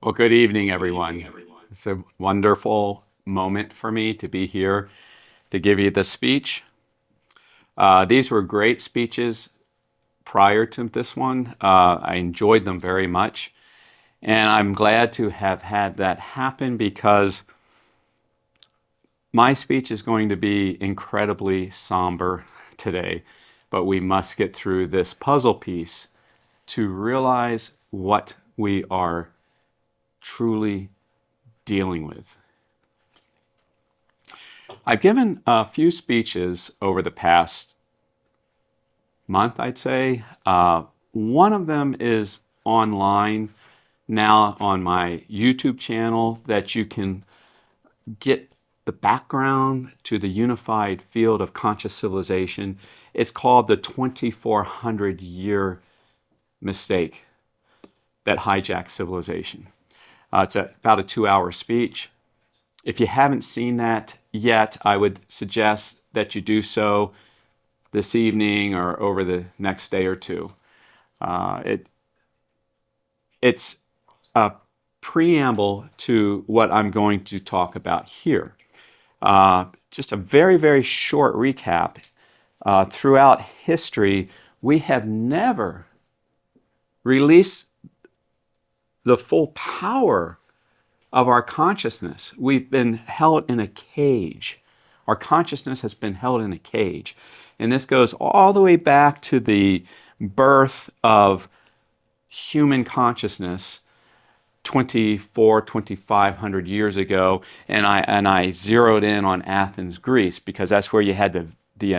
Well, good evening, everyone. It's a wonderful moment for me to be here to give you this speech. These were great speeches prior to this one. I enjoyed them very much. And I'm glad to have had that happen because my speech is going to be incredibly somber today. But we must get through this puzzle piece to realize what we are truly dealing with. I've given a few speeches over the past month, I'd say. One of them is online now on my YouTube channel that you can get the background to the unified field of conscious civilization. It's called the 2400 year mistake that hijacked civilization. It's about a 2-hour speech. If you haven't seen that yet, I would suggest that you do so this evening or over the next day or two. It's a preamble to what I'm going to talk about here. Just a very, very short recap. Throughout history, we have never released the full power of our consciousness. We've been held in a cage. Our consciousness has been held in a cage. And this goes all the way back to the birth of human consciousness 2,500 years ago. And I zeroed in on Athens, Greece, because that's where you had the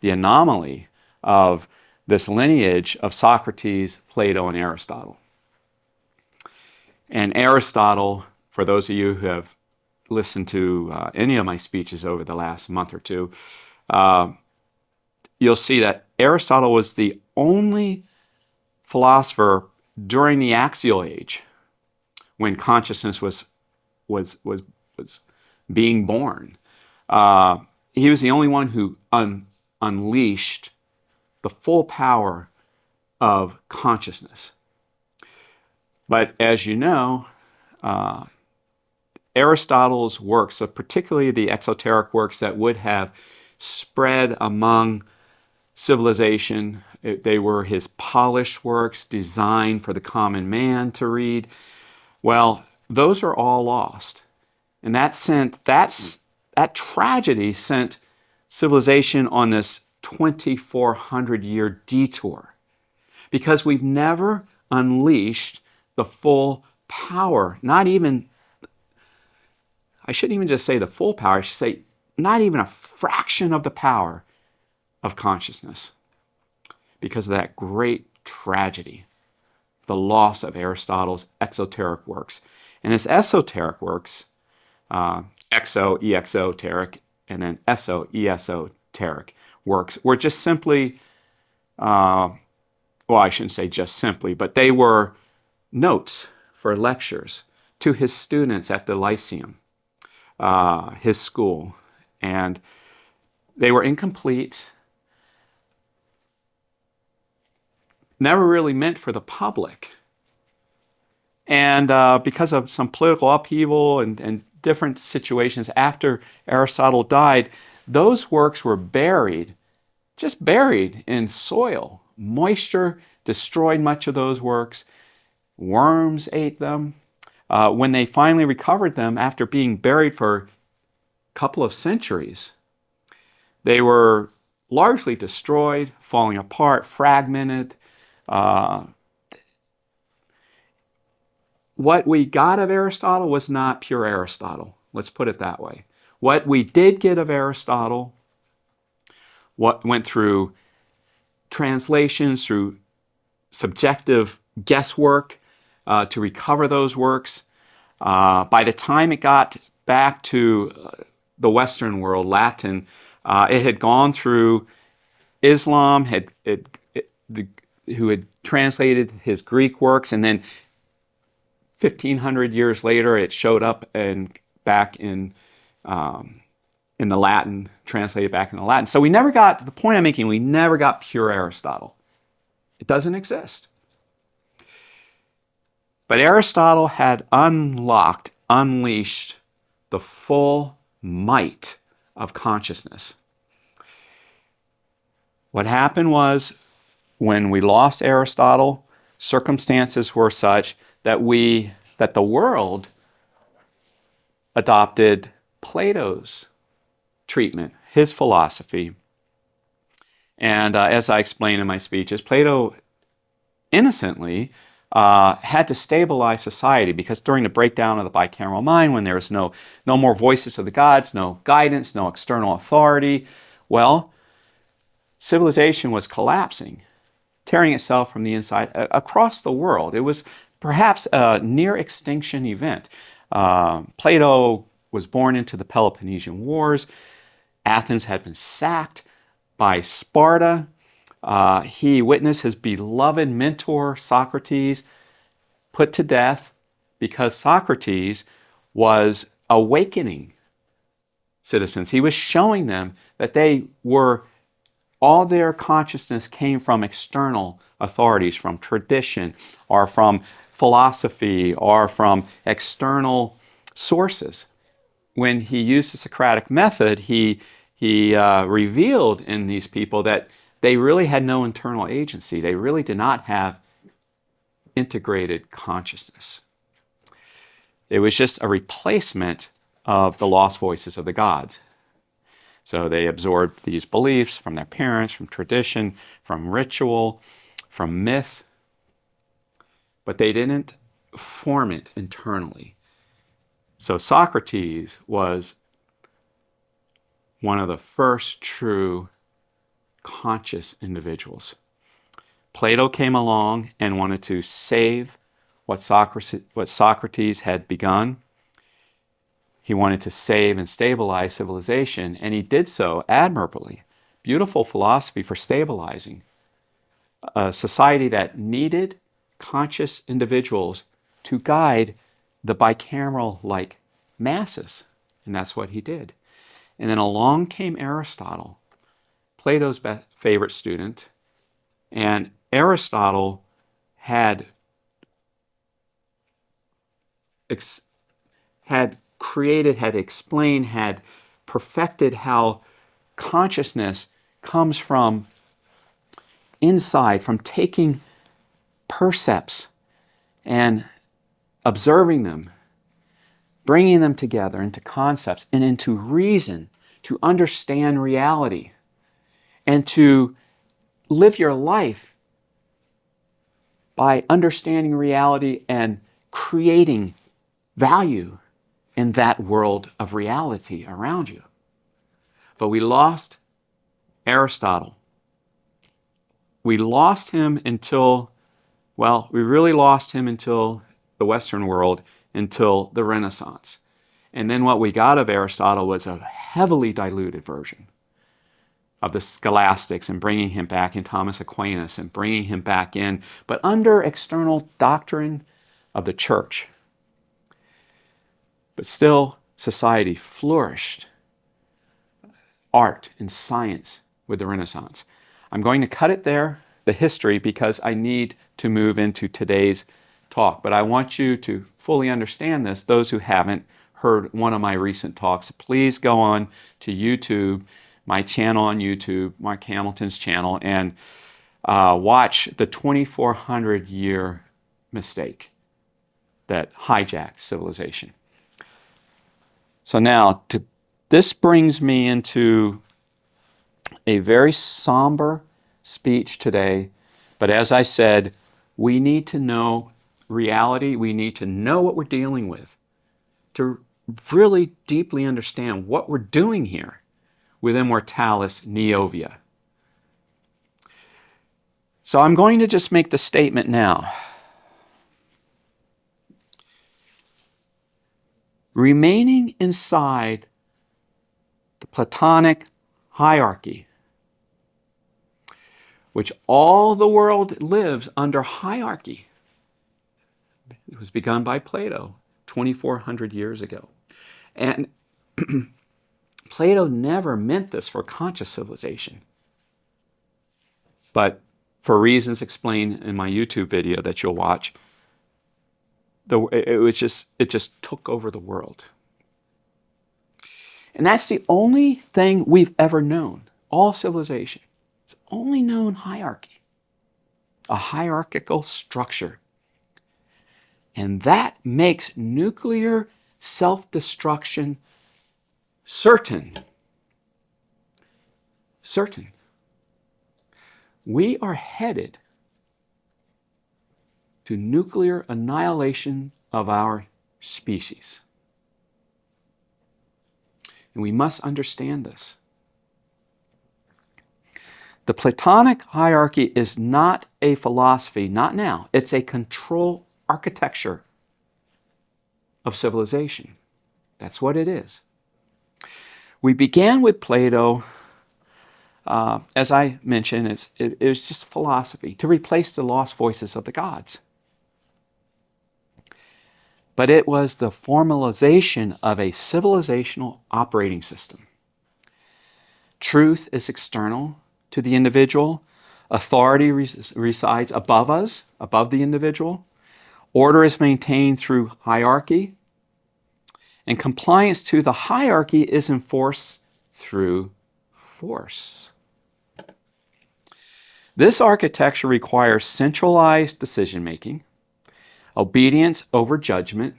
anomaly of this lineage of Socrates, Plato, and Aristotle. And Aristotle, for those of you who have listened to any of my speeches over the last month or two, you'll see that Aristotle was the only philosopher during the axial age when consciousness was being born. He was the only one who unleashed the full power of consciousness. But as you know, Aristotle's works, particularly the exoteric works that would have spread among civilization, they were his polished works designed for the common man to read. Well, those are all lost. And that tragedy sent civilization on this 2,400 year detour because we've never unleashed the full power, I shouldn't even just say the full power, I should say not even a fraction of the power of consciousness because of that great tragedy, the loss of Aristotle's exoteric works. And his esoteric works, exoteric, and then esoteric works were just simply, well, I shouldn't say just simply, but they were notes for lectures to his students at the Lyceum, his school. And they were incomplete, never really meant for the public. And because of some political upheaval and different situations after Aristotle died, those works were just buried in soil. Moisture destroyed much of those works. Worms ate them. When they finally recovered them after being buried for a couple of centuries, they were largely destroyed, falling apart, fragmented. What we got of Aristotle was not pure Aristotle. Let's put it that way. What we did get of Aristotle, what went through translations, through subjective guesswork to recover those works. By the time it got back to the Western world, Latin, it had gone through Islam, who had translated his Greek works, and then 1,500 years later, it showed up back in the Latin, translated back in the Latin. So the point I'm making, we never got pure Aristotle. It doesn't exist. But Aristotle had unleashed the full might of consciousness. What happened was, when we lost Aristotle, circumstances were such that the world adopted Plato's treatment, his philosophy. And as I explained in my speeches, Plato innocently had to stabilize society, because during the breakdown of the bicameral mind, when there was no more voices of the gods, no guidance, no external authority, well, civilization was collapsing, tearing itself from the inside across the world. It was perhaps a near extinction event. Plato was born into the Peloponnesian Wars. Athens had been sacked by Sparta. He witnessed his beloved mentor, Socrates, put to death because Socrates was awakening citizens. He was showing them that all their consciousness came from external authorities, from tradition, or from philosophy, or from external sources. When he used the Socratic method, he revealed in these people that they really had no internal agency. They really did not have integrated consciousness. It was just a replacement of the lost voices of the gods. So they absorbed these beliefs from their parents, from tradition, from ritual, from myth, but they didn't form it internally. So Socrates was one of the first true conscious individuals. Plato came along and wanted to save what Socrates had begun. He wanted to save and stabilize civilization, and he did so admirably. Beautiful philosophy for stabilizing a society that needed conscious individuals to guide the bicameral-like masses, and that's what he did. And then along came Aristotle, Plato's favorite student, and Aristotle had created, had explained, had perfected how consciousness comes from inside, from taking percepts and observing them, bringing them together into concepts and into reason to understand reality and to live your life by understanding reality and creating value in that world of reality around you. But we lost Aristotle. We lost him until, well, we really lost him until the Western world, until the Renaissance. And then what we got of Aristotle was a heavily diluted version of the scholastics, and bringing him back in Thomas Aquinas and bringing him back in, but under external doctrine of the church. But still, society flourished, art and science, with the Renaissance. I'm going to cut it there, the history, because I need to move into today's talk. But I want you to fully understand this. Those who haven't heard one of my recent talks, please go on to YouTube, my channel on YouTube, Mark Hamilton's channel, and watch the 2,400-year mistake that hijacked civilization. So now, this brings me into a very somber speech today, but as I said, we need to know reality. We need to know what we're dealing with to really deeply understand what we're doing here with Immortalis Neovia. So I'm going to just make the statement now. Remaining inside the Platonic hierarchy, which all the world lives under hierarchy. It was begun by Plato 2,400 years ago. And Plato never meant this for conscious civilization. But for reasons explained in my YouTube video that you'll watch, it just took over the world. And that's the only thing we've ever known. All civilization. It's only known hierarchy. A hierarchical structure. And that makes nuclear self-destruction certain. Certain. We are headed to nuclear annihilation of our species. And we must understand this. The Platonic hierarchy is not a philosophy, not now. It's a control architecture of civilization. That's what it is. We began with Plato, as I mentioned, it was just philosophy to replace the lost voices of the gods. But it was the formalization of a civilizational operating system. Truth is external to the individual. Authority resides above us, above the individual. Order is maintained through hierarchy. And compliance to the hierarchy is enforced through force. This architecture requires centralized decision-making, obedience over judgment,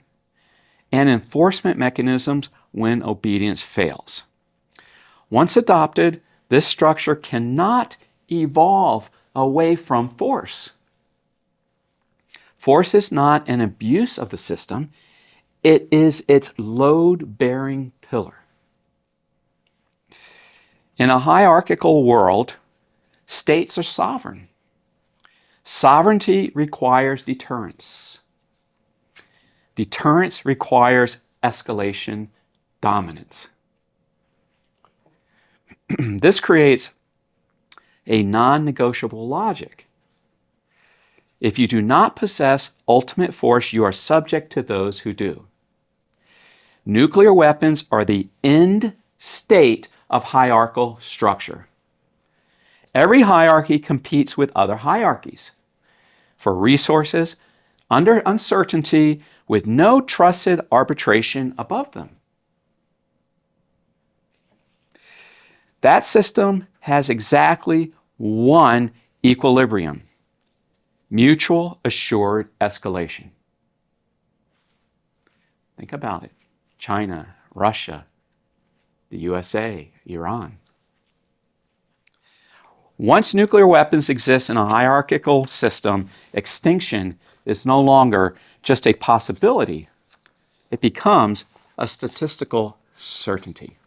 and enforcement mechanisms when obedience fails. Once adopted, this structure cannot evolve away from force. Force is not an abuse of the system. It is its load-bearing pillar. In a hierarchical world, states are sovereign. Sovereignty requires deterrence. Deterrence requires escalation dominance. This creates a non-negotiable logic. If you do not possess ultimate force, you are subject to those who do. Nuclear weapons are the end state of hierarchical structure. Every hierarchy competes with other hierarchies for resources under uncertainty with no trusted arbitration above them. That system has exactly one equilibrium: mutual assured escalation. Think about it. China, Russia, the USA, Iran. Once nuclear weapons exist in a hierarchical system, extinction is no longer just a possibility. It becomes a statistical certainty.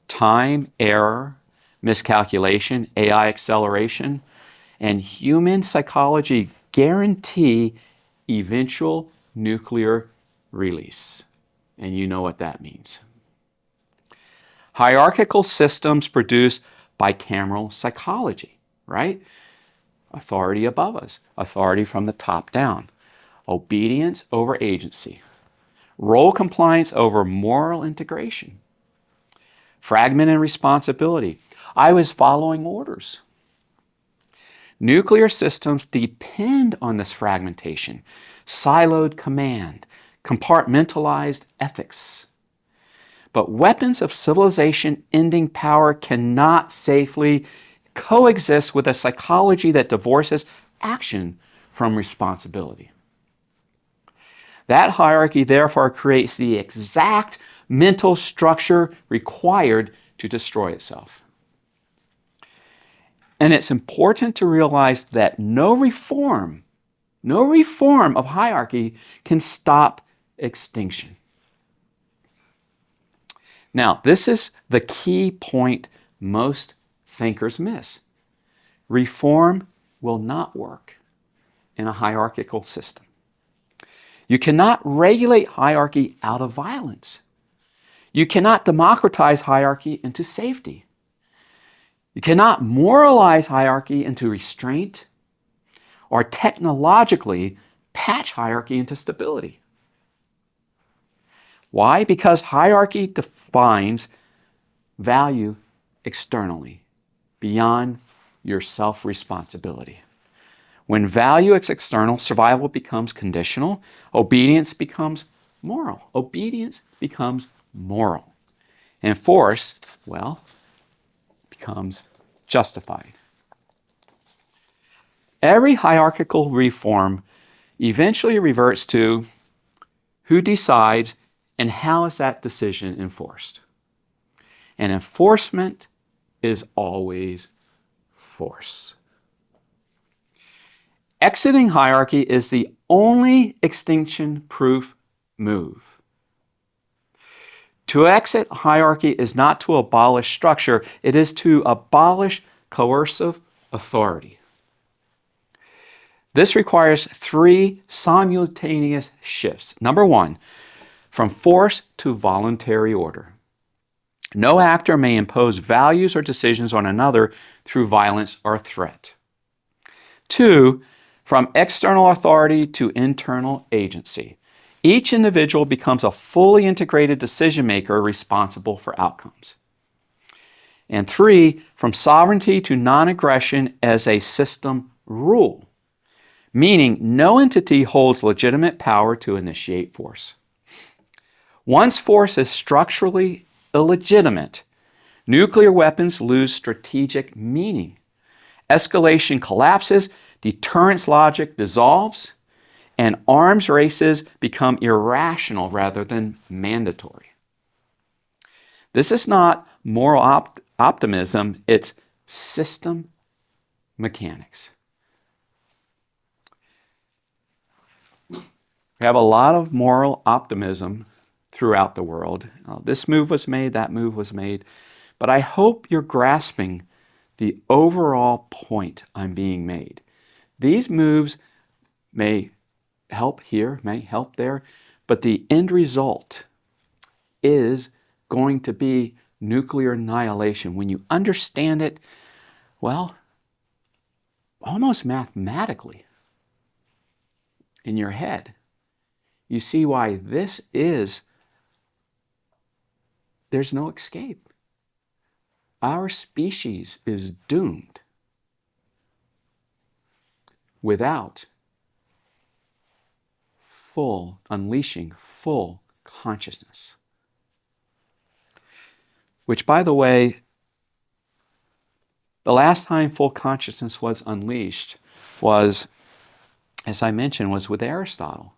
Time, error, miscalculation, AI acceleration, and human psychology guarantee eventual nuclear release. And you know what that means. Hierarchical systems produce bicameral psychology, right? Authority above us, authority from the top down, obedience over agency, role compliance over moral integration, fragmented responsibility. I was following orders. Nuclear systems depend on this fragmentation, siloed command, compartmentalized ethics. But weapons of civilization-ending power cannot safely coexist with a psychology that divorces action from responsibility. That hierarchy, therefore, creates the exact mental structure required to destroy itself. And it's important to realize that no reform of hierarchy can stop extinction. Now, this is the key point most thinkers miss. Reform will not work in a hierarchical system. You cannot regulate hierarchy out of violence. You cannot democratize hierarchy into safety. You cannot moralize hierarchy into restraint or technologically patch hierarchy into stability. Why? Because hierarchy defines value externally, beyond your self-responsibility. When value is external, survival becomes conditional. Obedience becomes moral. Obedience becomes moral. And force, well, becomes justified. Every hierarchical reform eventually reverts to who decides and how is that decision enforced. And enforcement is always force. Exiting hierarchy is the only extinction-proof move. To exit hierarchy is not to abolish structure, it is to abolish coercive authority. This requires 3 simultaneous shifts. Number 1, from force to voluntary order. No actor may impose values or decisions on another through violence or threat. 2, from external authority to internal agency. Each individual becomes a fully integrated decision maker responsible for outcomes. And 3, from sovereignty to non-aggression as a system rule, meaning no entity holds legitimate power to initiate force. Once force is structurally illegitimate, nuclear weapons lose strategic meaning. Escalation collapses, deterrence logic dissolves, and arms races become irrational rather than mandatory. This is not moral optimism, it's system mechanics. We have a lot of moral optimism throughout the world. This move was made, that move was made, but I hope you're grasping the overall point I'm being made. These moves may help here, may help there, but the end result is going to be nuclear annihilation. When you understand it, well, almost mathematically in your head, you see why there's no escape. Our species is doomed without unleashing full consciousness. Which, by the way, the last time full consciousness was unleashed was, as I mentioned, was with Aristotle.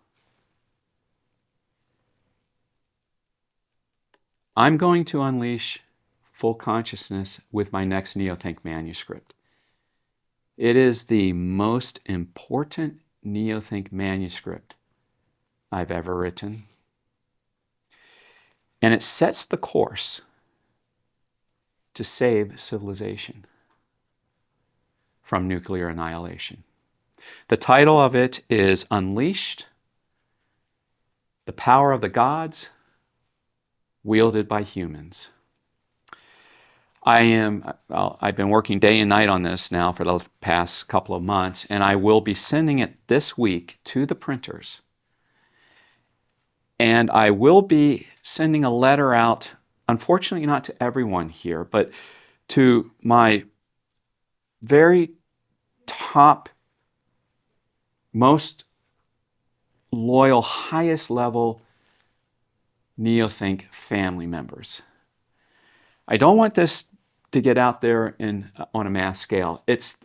I'm going to unleash full consciousness with my next Neothink manuscript. It is the most important Neothink manuscript I've ever written. And it sets the course to save civilization from nuclear annihilation. The title of it is Unleashed: The Power of the Gods Wielded by Humans. I've been working day and night on this now for the past couple of months, and I will be sending it this week to the printers. And I will be sending a letter out, unfortunately not to everyone here, but to my very top, most loyal, highest level Neothink family members. I don't want this to get out there on a mass scale. It's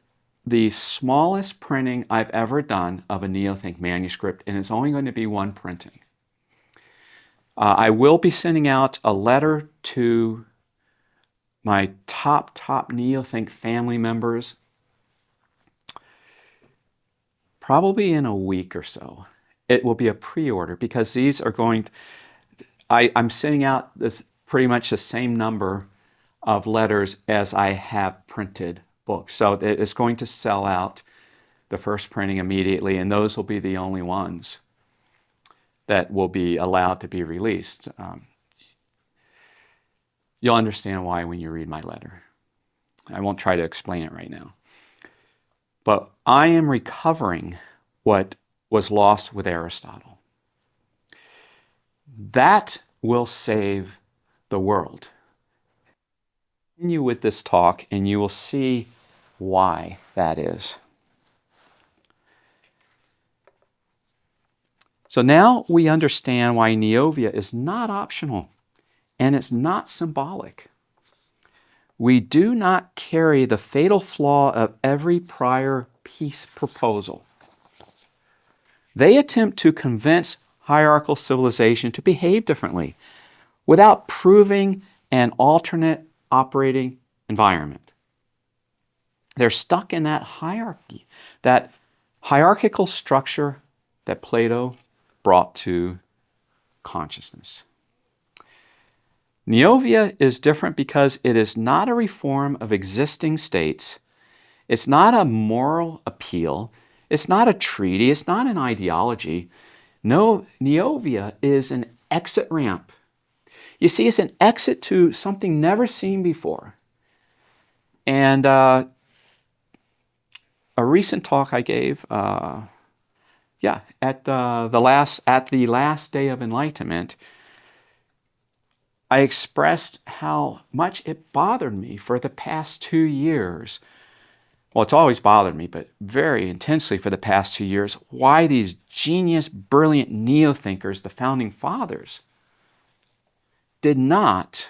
the smallest printing I've ever done of a Neothink manuscript, and it's only going to be one printing. I will be sending out a letter to my top Neothink family members probably in a week or so. It will be a pre-order because these are going to, I'm sending out this pretty much the same number of letters as I have printed books. So it's going to sell out the first printing immediately, and those will be the only ones that will be allowed to be released. You'll understand why when you read my letter. I won't try to explain it right now. But I am recovering what was lost with Aristotle. That will save the world. Continue with this talk and you will see why that is. So now we understand why Neovia is not optional and it's not symbolic. We do not carry the fatal flaw of every prior peace proposal. They attempt to convince hierarchical civilization to behave differently without proving an alternate operating environment. They're stuck in that hierarchy, that hierarchical structure that Plato brought to consciousness. Neovia is different because it is not a reform of existing states. It's not a moral appeal. It's not a treaty. It's not an ideology. No, Neovia is an exit ramp. You see, it's an exit to something never seen before. And a recent talk I gave, at the last day of enlightenment, I expressed how much it bothered me for the past 2 years. Well, it's always bothered me, but very intensely for the past 2 years, why these genius, brilliant neo-thinkers, the founding fathers, did not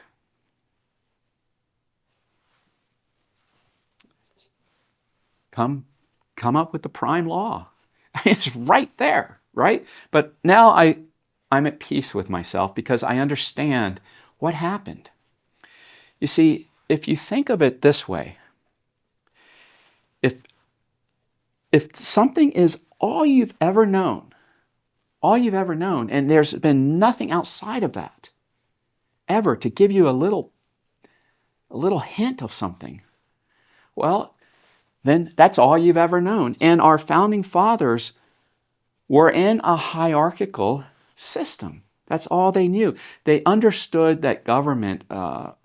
come up with the prime law. It's right there, right? But now I'm at peace with myself because I understand what happened. You see, if you think of it this way, if something is all you've ever known, and there's been nothing outside of that ever to give you a little hint of something, well, then that's all you've ever known. And our founding fathers were in a hierarchical system. That's all they knew. They understood that government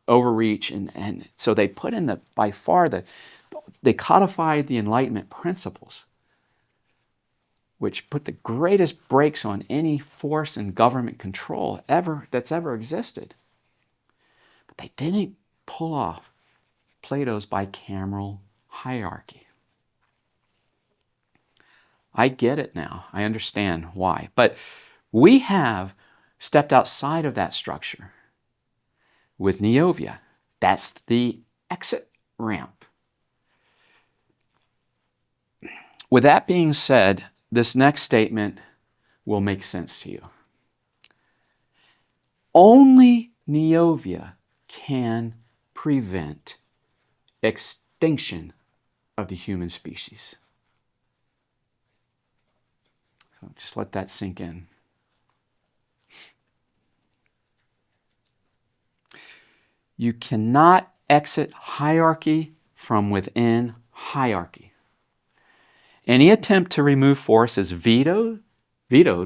overreach, and so they put in they codified the Enlightenment principles, which put the greatest brakes on any force and government control that's ever existed. But they didn't pull off Plato's bicameral hierarchy. I get it now. I understand why. But we have stepped outside of that structure with Neovia. That's the exit ramp. With that being said, this next statement will make sense to you. Only Neovia can prevent extinction of the human species. So just let that sink in. You cannot exit hierarchy from within hierarchy. Any attempt to remove force is vetoed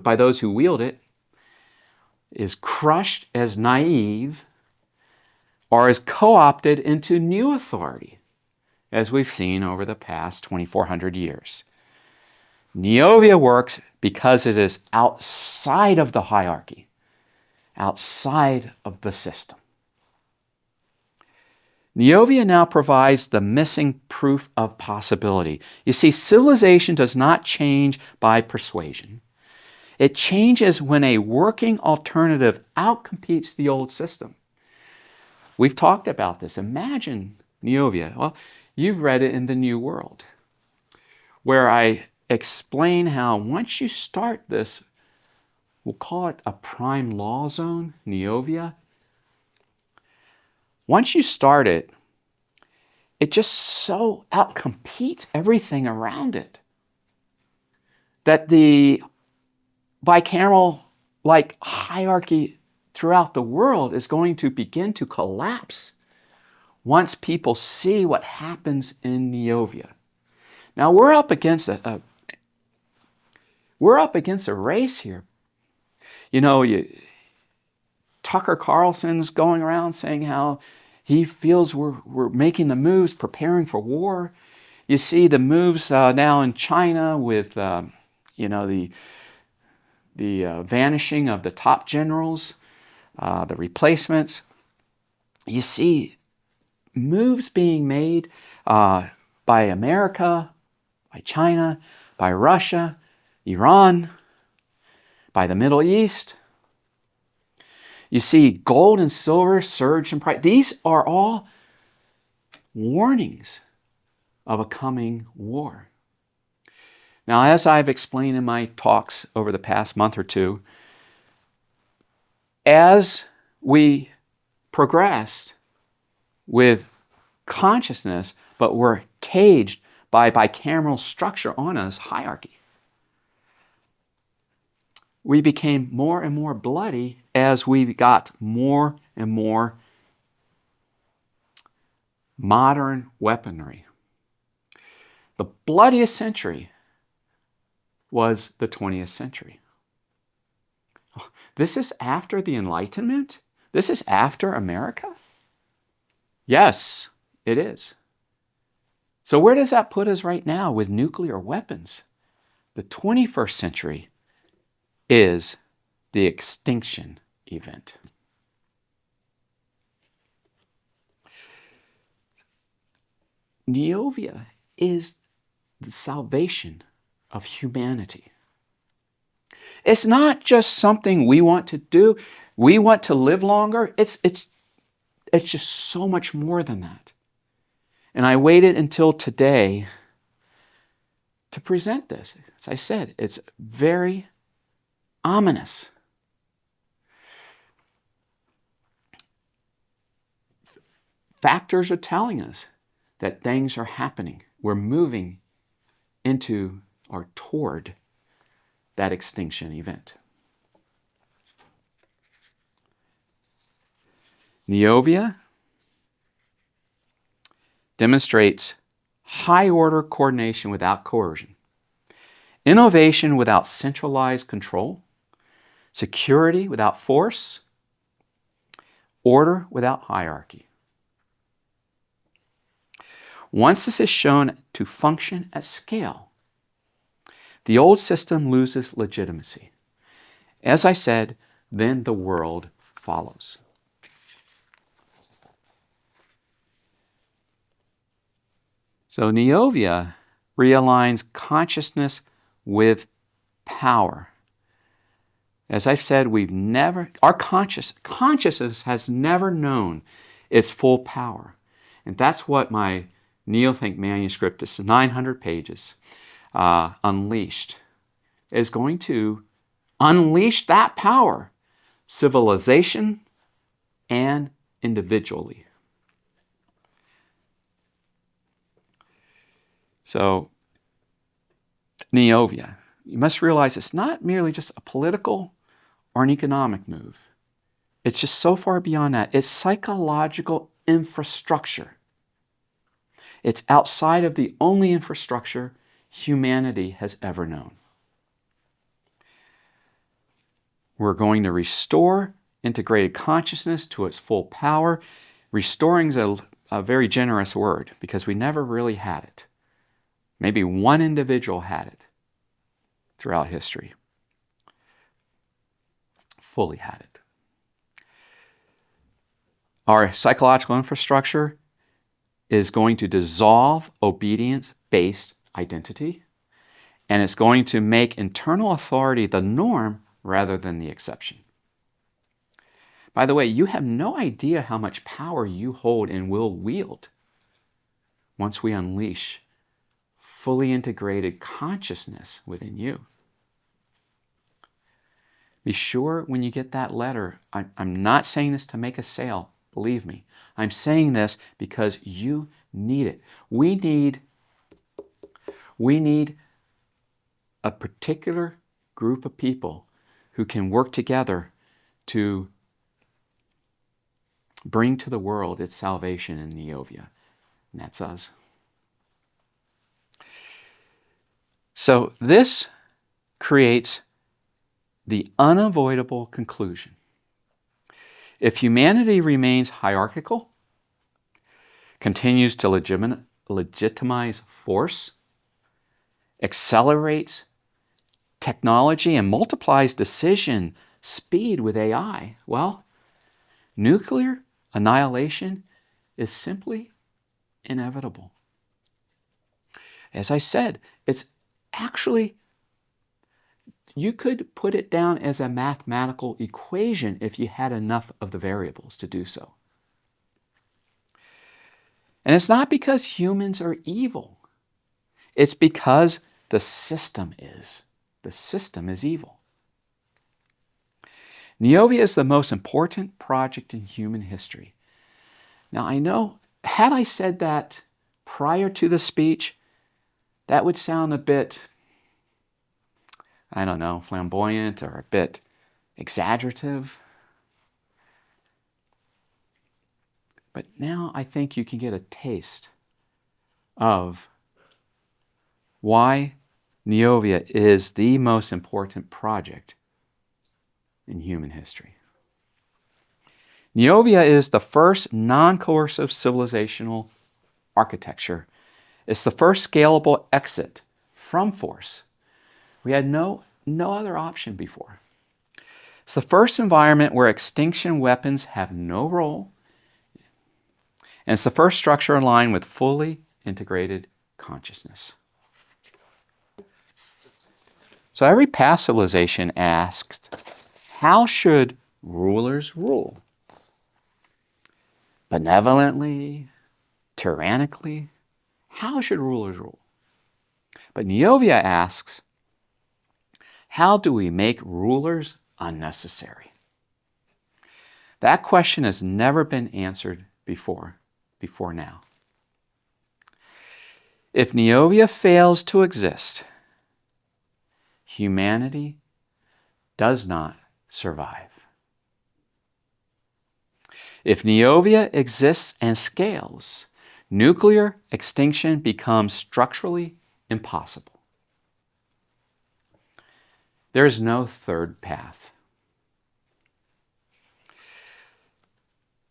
by those who wield it, is crushed as naive, or is co-opted into new authority, as we've seen over the past 2,400 years. Neovia works because it is outside of the hierarchy, outside of the system. Neovia now provides the missing proof of possibility. You see, civilization does not change by persuasion. It changes when a working alternative outcompetes the old system. We've talked about this. Imagine Neovia. Well, you've read it in the New World, where I explain how once you start this, we'll call it a prime law zone, Neovia. Once you start it, it just so outcompetes everything around it that the bicameral-like hierarchy throughout the world is going to begin to collapse once people see what happens in Neovia. Now we're up against a race here. You know, Tucker Carlson's going around saying how he feels we're making the moves, preparing for war. You see the moves now in China with the vanishing of the top generals, the replacements. You see moves being made by America, by China, by Russia, Iran. by the Middle East. You see gold and silver surge in price. These are all warnings of a coming war. Now, as I've explained in my talks over the past month or two, as we progressed with consciousness, but we're caged by bicameral structure on us, hierarchy, we became more and more bloody as we got more and more modern weaponry. The bloodiest century was the 20th century. This is after the Enlightenment? This is after America? Yes, it is. So where does that put us right now with nuclear weapons? The 21st century is the extinction event. Neovia is the salvation of humanity. It's not just something we want to do. We want to live longer. It's just so much more than that. And I waited until today to present this. As I said, it's very ominous. Factors are telling us that things are happening. We're moving into or toward that extinction event. Neovia demonstrates high-order coordination without coercion, innovation without centralized control, security without force, order without hierarchy. Once this is shown to function at scale, the old system loses legitimacy. As I said, then the world follows. So Neovia realigns consciousness with power. As I've said, our consciousness has never known its full power. And that's what my Neothink manuscript, is 900 pages, Unleashed, is going to unleash that power, civilization and individually. So, Neovia, you must realize it's not merely just a political or an economic move. It's just so far beyond that. It's psychological infrastructure. It's outside of the only infrastructure humanity has ever known. We're going to restore integrated consciousness to its full power. Restoring is a very generous word because we never really had it. Maybe one individual had it throughout history. Fully had it. Our psychological infrastructure is going to dissolve obedience-based identity, and it's going to make internal authority the norm rather than the exception. By the way, you have no idea how much power you hold and will wield once we unleash fully integrated consciousness within you. Be sure when you get that letter, I'm not saying this to make a sale, believe me. I'm saying this because you need it. We need a particular group of people who can work together to bring to the world its salvation in Neovia. And that's us. So this creates the unavoidable conclusion. If humanity remains hierarchical, continues to legitimize force, accelerates technology, and multiplies decision speed with AI, well, nuclear annihilation is simply inevitable. As I said, it's actually, you could put it down as a mathematical equation if you had enough of the variables to do so. And it's not because humans are evil. It's because the system is. The system is evil. Neovia is the most important project in human history. Now I know, had I said that prior to the speech, that would sound a bit, I don't know, flamboyant or a bit exaggerative. But now I think you can get a taste of why Neovia is the most important project in human history. Neovia is the first non-coercive civilizational architecture. It's the first scalable exit from force. We had no other option before. It's the first environment where extinction weapons have no role. And it's the first structure in line with fully integrated consciousness. So every past civilization asked, how should rulers rule? Benevolently, tyrannically? How should rulers rule? But Neovia asks, how do we make rulers unnecessary? That question has never been answered before now. If Neovia fails to exist, humanity does not survive. If Neovia exists and scales, nuclear extinction becomes structurally impossible. There is no third path.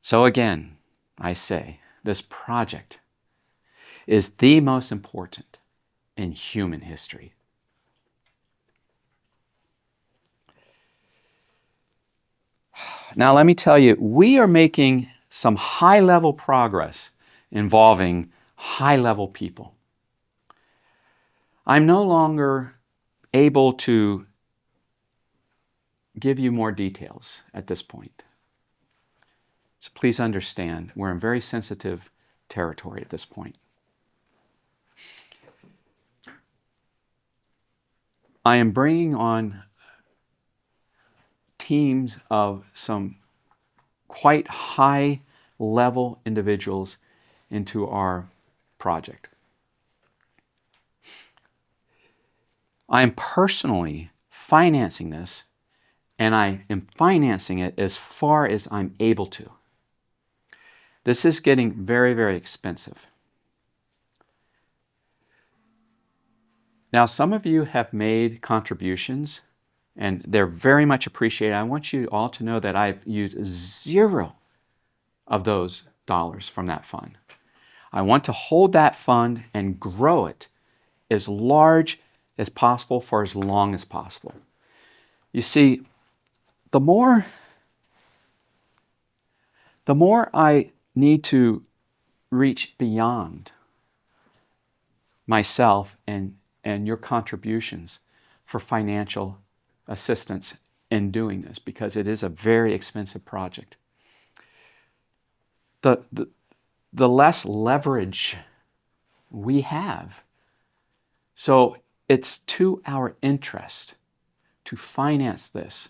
So again, I say, this project is the most important in human history. Now let me tell you, we are making some high-level progress involving high-level people. I'm no longer able to give you more details at this point. So please understand, we're in very sensitive territory at this point. I am bringing on teams of some quite high-level individuals into our project. I am personally financing this, and I am financing it as far as I'm able to. This is getting very, very expensive. Now, some of you have made contributions, and they're very much appreciated. I want you all to know that I've used 0 of those dollars from that fund. I want to hold that fund and grow it as large as possible for as long as possible. You see, the more I need to reach beyond myself and your contributions for financial assistance in doing this, because it is a very expensive project. The less leverage we have. So it's to our interest to finance this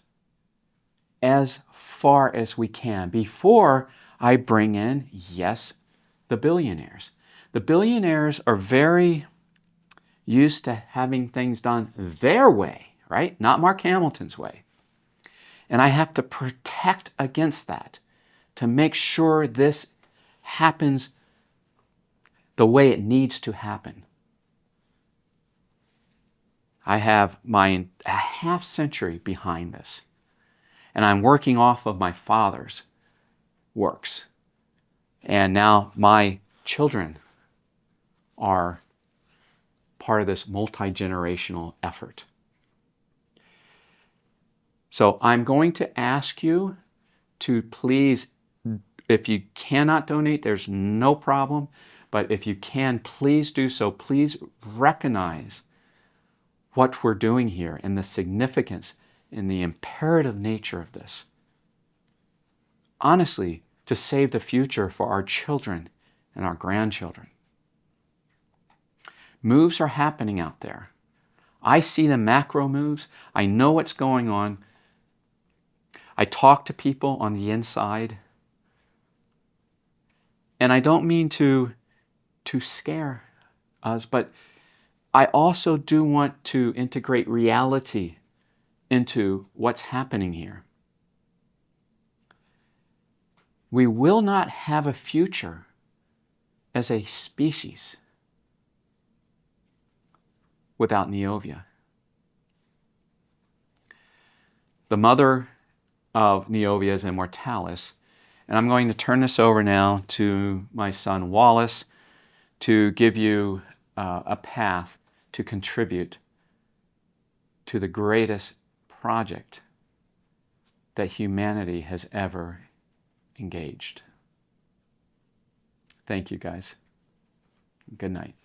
as far as we can before I bring in, yes, the billionaires. The billionaires are very used to having things done their way, right? Not Mark Hamilton's way. And I have to protect against that to make sure this happens the way it needs to happen. I have a half century behind this, and I'm working off of my father's works. And now my children are part of this multi-generational effort. So I'm going to ask you to please, if you cannot donate, there's no problem, but if you can, please do so. Please recognize what we're doing here and the significance and the imperative nature of this. Honestly, to save the future for our children and our grandchildren. Moves are happening out there. I see the macro moves. I know what's going on. I talk to people on the inside. And I don't mean to scare us, but I also do want to integrate reality into what's happening here. We will not have a future as a species without Neovia. The mother of Neovia is Immortalis, and I'm going to turn this over now to my son Wallace to give you a path to contribute to the greatest project that humanity has ever engaged. Thank you, guys. Good night.